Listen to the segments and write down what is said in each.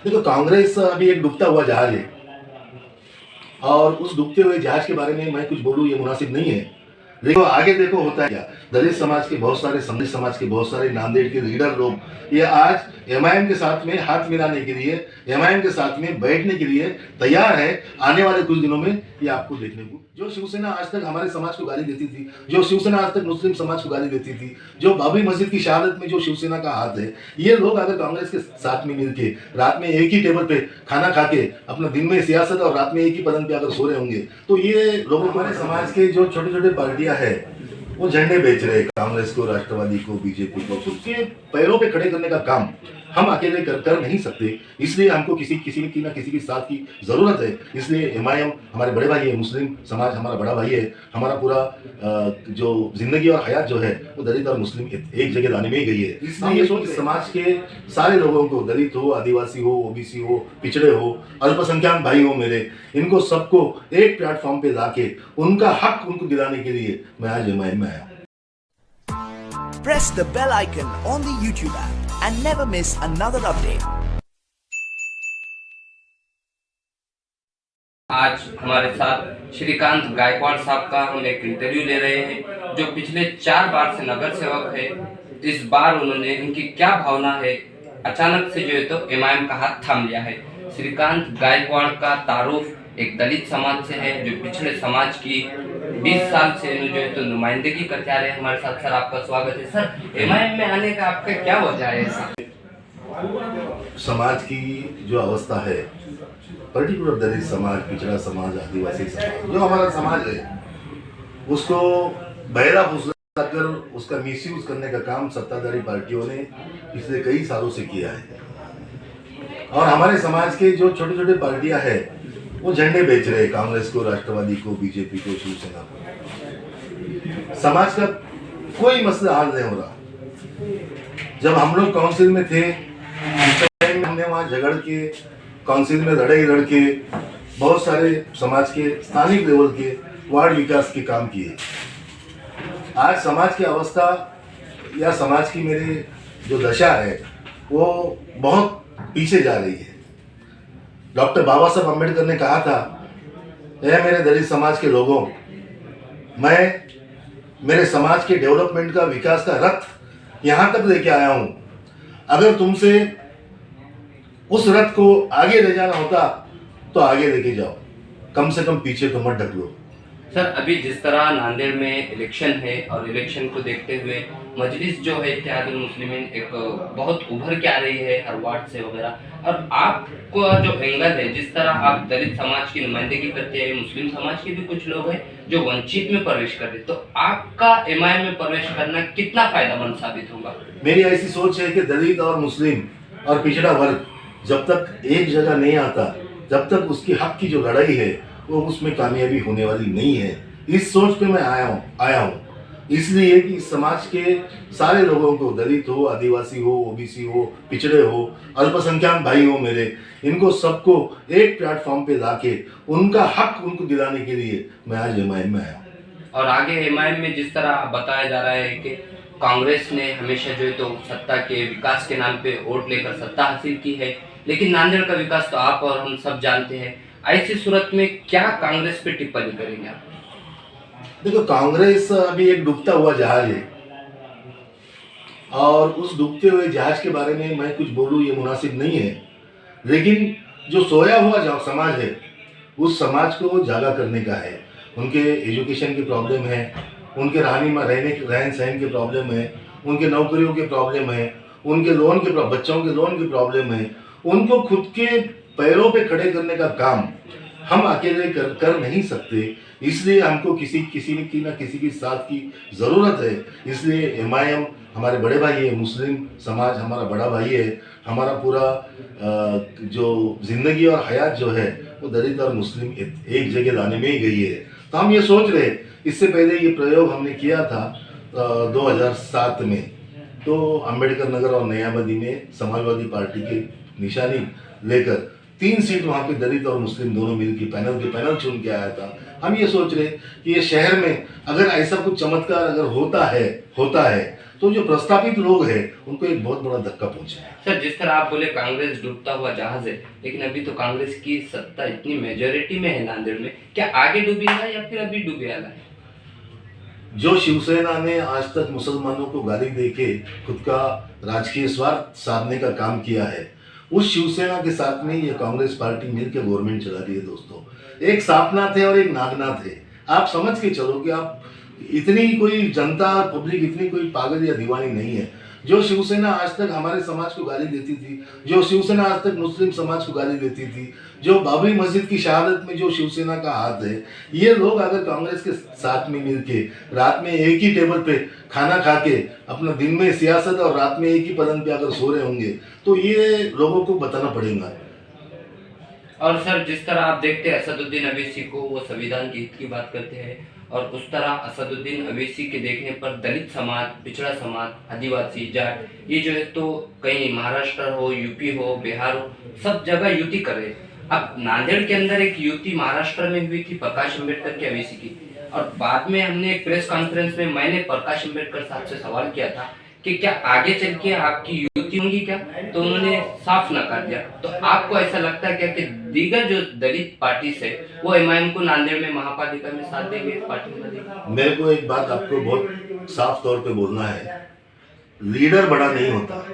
देखो, कांग्रेस अभी एक डूबता हुआ जहाज है और उस डूबते हुए जहाज के बारे में मैं कुछ बोलूं ये मुनासिब नहीं है। देखो आगे देखो होता है क्या। दलित समाज के बहुत सारे, समृद्ध समाज के बहुत सारे, नांदेड़ के लीडर लोग ये आज एमआईएम के साथ में हाथ मिलाने के लिए, एमआईएम के साथ में बैठने के लिए तैयार है। आने वाले कुछ दिनों में ये आपको देखने को, जो शिवसेना आज तक हमारे समाज को गाली देती थी, जो शिवसेना आज तक मुस्लिम समाज को गाली देती थी, जो बाबरी मस्जिद की शहादत में जो शिवसेना का हाथ है, ये लोग अगर कांग्रेस के साथ में मिलके रात में एक ही टेबल पे खाना खा के अपना दिन में सियासत और रात में एक ही पलंग पे अगर सो रहे होंगे तो ये लोगों को, हमारे समाज के जो छोटे छोटे पार्टियां है वो झंडे बेच रहे हैं, कांग्रेस को, राष्ट्रवादी को, बीजेपी को, उसके पैरों पे खड़े करने का काम हम अकेले कर नहीं सकते। इसलिए हमको किसी की ना किसी की साथ की जरूरत है। इसलिए एमआईएम हमारे बड़े भाई है, मुस्लिम समाज हमारा बड़ा भाई है। हमारा पूरा जो जिंदगी और हयात जो है वो दलित और मुस्लिम एक जगह लाने में ही गई है। इसलिए ये सोच समाज के सारे लोगों को, दलित हो, आदिवासी हो, ओबीसी हो, पिछड़े हो, अल्पसंख्यक भाई हो मेरे, इनको सबको एक प्लेटफॉर्म पे लाके उनका हक उनको दिलाने के लिए मैं आज एमआईएम में आया। Press the bell icon on the YouTube app and never miss another update. आज हमारे साथ श्रीकांत गायकवाड़ साहब का हम एक इंटरव्यू ले रहे हैं, जो पिछले 4 बार से नगर सेवक है। इस बार उन्होंने, उनकी क्या भावना है, अचानक से जो है तो एमआईएम का हाथ थाम लिया है। श्रीकांत गायकवाड़ का तारुफ एक दलित समाज से है, जो पिछड़े समाज की 20 साल से जो है तो नुमाइंदगी करते आ रहे हैं। हमारे साथ सर, आपका स्वागत है। सर, एमआईएम में आने का आपका क्या वजह है? ऐसा समाज की जो अवस्था है, पर्टिकुलर दलित समाज, पिछड़ा समाज, आदिवासी समाज, जो हमारा समाज है, उसको बहरा फुसला कर उसका मिसयूज करने का काम सत्ताधारी पार्टियों ने पिछले कई सालों से किया है। और हमारे समाज के जो छोटे छोटे पार्टियां हैं वो झंडे बेच रहे हैं, कांग्रेस को, राष्ट्रवादी को, बीजेपी को, शिवसेना को। समाज का कोई मसला हल नहीं हो रहा। जब हम लोग काउंसिल में थे, हमने वहां झगड़ के, काउंसिल में लड़ के बहुत सारे समाज के स्थानिक लेवल के वार्ड विकास के काम किए। आज समाज की अवस्था या समाज की मेरी जो दशा है वो बहुत पीछे जा रही है। डॉक्टर बाबा साहब अम्बेडकर ने कहा था, ऐ मेरे दलित समाज के लोगों, मैं मेरे समाज के डेवलपमेंट का, विकास का रथ यहाँ तक लेके आया हूँ। अगर तुमसे उस रथ को आगे ले जाना होता तो आगे लेके जाओ, कम से कम पीछे तो मत ढकलो। सर, अभी जिस तरह नांदेड़ में इलेक्शन है और इलेक्शन को देखते हुए मजलिस जो है इत्तेहादुल मुस्लिमीन एक बहुत उभर के आ रही है हर वार्ड से वगैरह, और आपको जो एंगल है, जिस तरह आप दलित समाज की नुमाइंदगी करते हैं, मुस्लिम समाज के भी कुछ लोग हैं जो वंचित में प्रवेश कर रहे, तो आपका एमआईएम में प्रवेश करना कितना फायदेमंद साबित होगा? मेरी ऐसी सोच है कि दलित और मुस्लिम और पिछड़ा वर्ग जब तक एक जगह नहीं आता, जब तक उसकी हक की जो लड़ाई है वो उसमें कामयाबी होने वाली नहीं है। इस सोच पे मैं आया हूँ इसलिए कि समाज के सारे लोगों को, दलित हो, आदिवासी हो, ओबीसी हो, पिछड़े हो, अल्पसंख्यक भाई हो मेरे, इनको सबको एक प्लेटफॉर्म पे लाके उनका हक उनको दिलाने के लिए मैं आज एमआईएम में आया। और आगे एमआईएम में जिस तरह बताया जा रहा है कि कांग्रेस ने हमेशा जो है तो सत्ता के विकास के नाम पे वोट लेकर सत्ता हासिल की है, लेकिन नांदेड़ का विकास तो आप और हम सब जानते हैं। ऐसी सूरत में क्या कांग्रेस पे टिप्पणी करेंगे आप? देखो, कांग्रेस अभी एक डूबता हुआ जहाज है और उस डूबते हुए जहाज के बारे में मैं कुछ बोलूं ये मुनासिब नहीं है। लेकिन जो सोया हुआ जो समाज है उस समाज को जागा करने का है। उनके एजुकेशन की प्रॉब्लम है, उनके रहन सहन के प्रॉब्लम है, उनके नौकरियों के प्रॉब्लम है, उनके लोन के, बच्चों के लोन की प्रॉब्लम है। उनको खुद के पैरों पे खड़े करने का काम हम अकेले कर नहीं सकते। इसलिए हमको किसी की ना किसी की साथ की ज़रूरत है। इसलिए एमआईएम हमारे बड़े भाई है, मुस्लिम समाज हमारा बड़ा भाई है। हमारा पूरा जो ज़िंदगी और हयात जो है वो दलित और मुस्लिम एक जगह लाने में ही गई है। तो हम ये सोच रहे, इससे पहले ये प्रयोग हमने किया था 2007 में, तो अम्बेडकर नगर और नयाबदी में समाजवादी पार्टी की निशानी लेकर 3 सीट वहाँ पे दलित और मुस्लिम दोनों मिलकर पैनल चुन के आया था। हम ये सोच रहे कि ये शहर में अगर ऐसा कुछ चमत्कार अगर होता है तो जो प्रस्तापित लोग हैं उनको एक बहुत बड़ा धक्का पहुंचा है। सर, जिस तरह आप बोले कांग्रेस डूबता हुआ जहाज है, लेकिन अभी तो कांग्रेस की सत्ता इतनी मेजोरिटी में है नांदेड़ में, क्या आगे डूबेगा या फिर अभी डूबे वाला है? जो शिवसेना ने आज तक मुसलमानों को गाली देके खुद का राजकीय स्वार्थ साधने का काम किया है, उस शिवसेना के साथ में ये कांग्रेस पार्टी मिलकर गवर्नमेंट चला रही है। दोस्तों, एक सांपनाथ है और एक नागनाथ है। आप समझ के चलो कि आप इतनी कोई जनता पब्लिक इतनी कोई पागल या दीवानी नहीं है। जो शिवसेना आज तक हमारे समाज को गाली देती थी, जो शिवसेना आज तक मुस्लिम समाज को गाली देती थी, जो बाबरी मस्जिद की शहादत में जो शिवसेना का हाथ है, ये लोग अगर कांग्रेस के साथ में मिलके रात में एक ही टेबल पे खाना खा के अपना दिन में सियासत और रात में एक ही पलंग पे अगर सो रहे होंगे तो ये लोगों को बताना पड़ेगा। और सर, जिस तरह आप देखते हैं असदुद्दीन अवैसी को, वो संविधान के हित की बात करते हैं, और उस तरह असदुद्दीन अवैसी के देखने पर दलित समाज, पिछड़ा समाज, आदिवासी, जाट, ये जो है तो कहीं महाराष्ट्र हो, यूपी हो, बिहार हो, सब जगह युति कर रहे। अब नांदेड़ के अंदर एक युति महाराष्ट्र में हुई थी प्रकाश अम्बेडकर की अवैसी की, और बाद में हमने एक प्रेस कॉन्फ्रेंस में मैंने प्रकाश अम्बेडकर साहब से सवाल किया था कि क्या आगे चल के आपकी युति होंगी क्या, तो उन्होंने साफ नकार दिया। तो आपको ऐसा लगता है क्या कि दीगर जो दलित पार्टी से वो एमआईएम को नांदेड़ में महापालिका में साथ देंगे, पार्टी में देंगे? मेरे को एक बात आपको बहुत साफ तौर पे बोलना है, लीडर बड़ा नहीं होता,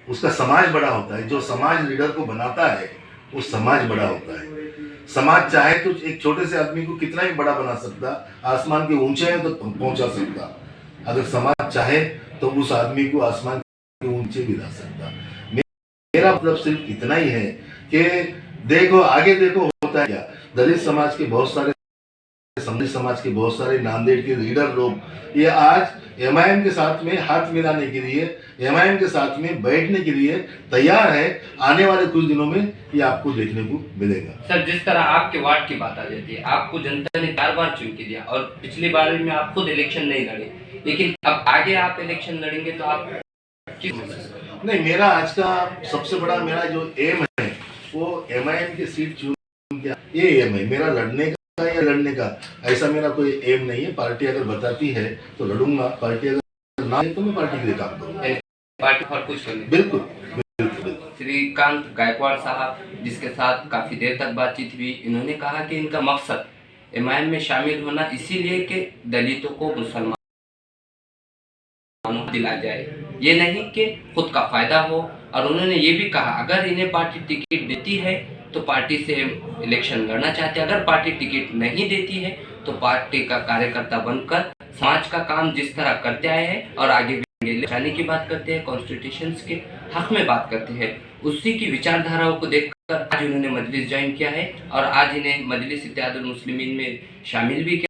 उसका समाज बड़ा होता है। जो समाज लीडर को बनाता है वो समाज बड़ा होता है। समाज चाहे तो एक छोटे से आदमी को कितना ही बड़ा बना सकता, आसमान के ऊंचाई तक पहुंचा सकता। अगर समाज चाहे तो उस आदमी को आसमान के ऊंचे भी ला सकता। मेरा मतलब सिर्फ इतना ही है कि देखो आगे देखो होता है क्या। दलित समाज के बहुत सारे, समृद्ध समाज के बहुत सारे नांदेड़ के लीडर लोग ये आज एमआईएम के साथ में हाथ मिलाने के लिए, एमआईएम के साथ में बैठने के लिए तैयार है। आने वाले कुछ दिनों में ये आपको देखने को मिलेगा। सर, जिस तरह आपके वार्ड की बात आ जाती है, आपको जनता ने 4 बार चुन के दिया और पिछली बार में आप खुद इलेक्शन नहीं लड़े, लेकिन अब आगे आप इलेक्शन लड़ेंगे तो आप किस? नहीं, मेरा आज का सबसे बड़ा मेरा जो एम है वो एमआईएम की सीट चुन के, ये एम है मेरा, लड़ने का या लड़ने का ऐसा मेरा कोई एम नहीं है। पार्टी अगर बताती है तो लड़ूंगा, पार्टी अगर ना है तो मैं पार्टी के लिए काम करूंगा। पार्टी और कुछ करने? बिल्कुल। श्रीकांत गायकवाड़ साहब, जिसके साथ काफी देर तक बातचीत हुई, इन्होंने कहा कि इनका मकसद एमआईएम में शामिल होना इसीलिए कि दलितों को मुसलमान दिला जाए, ये नहीं कि खुद का फायदा हो। और उन्होंने ये भी कहा अगर इन्हें पार्टी टिकट देती है तो पार्टी से इलेक्शन लड़ना चाहते हैं, अगर पार्टी टिकट नहीं देती है तो पार्टी का कार्यकर्ता बनकर समाज का काम जिस तरह करते आए हैं और आगे भी जाने की बात करते हैं, कॉन्स्टिट्यूशन के हक में बात करते हैं, उसी की विचारधाराओं को देखकर आज उन्होंने मजलिस ज्वाइन किया है और आज इन्हें मजलिस इत्तेहादुल मुस्लिमीन में शामिल भी किया।